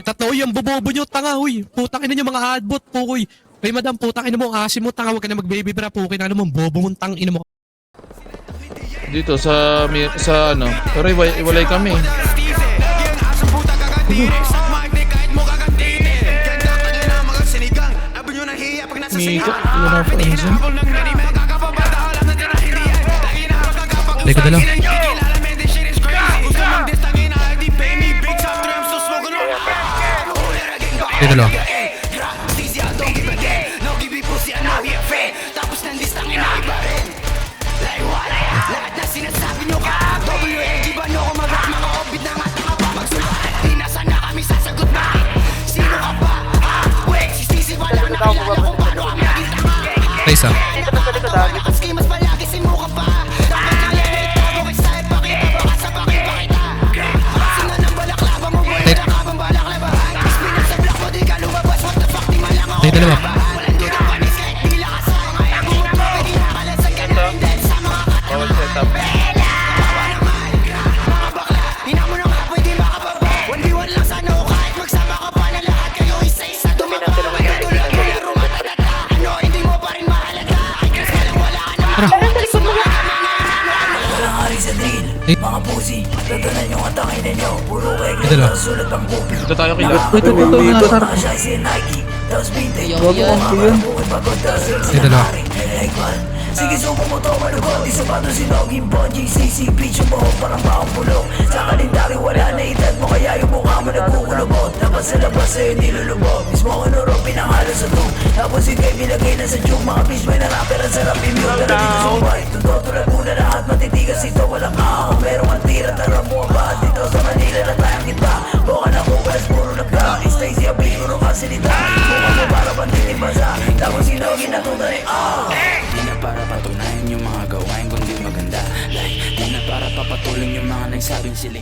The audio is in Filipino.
Tatlo yung bobobo nyo, tanga, huy. Putang ina nyo mga adbot, pukoy. Hey madam, putang ina mo, asim mo, tanga, wag ka na mag-baby bra, pukoy na mo, bobo mong tang ina mo. Dito sa ano, pero iwalay kami. Mika, yun ang friendsin. Teka dala. Teka dala. Isa. Teka dalawa. Bawal setup. Mga pusi, tatanan yung atangin ninyo. Puro kayo Dalawa. sulat ang kupil. Dito tayo kay Ito, nasarap. Siya si Nike, tapos vintage. Huwag mo kong yun. Ito na. Sige, subo mo to, malugot. Isa pa doon si Noging Bonjing CC Beach. Yung buhok parang baong pulong. Sa kalendari wala na edad mo, kaya yung mukha mo nagkukulubot. Dapat sa labas sa'yo nilulubog. Mismo ko nuro, pinangalo sa tube. Tapos ikay bilagay na sa tube. Mga fish may narapper ang sarap imune. Tara dito sa buhay, totoo tulad muna lahat. Matitigas ito, walang ahong. Merong ang tira, tara buwaba. Dito sa Manila na tayong kita. Buka na bukas, puro nagka. Stacy, abiguro ka sinita. Buka mo para pantitibasa. Tapos si Noging natutunan Di na para patunayan yung mga gawain kundi maganda. Like, di na para papatuloy yung mga nagsabing sila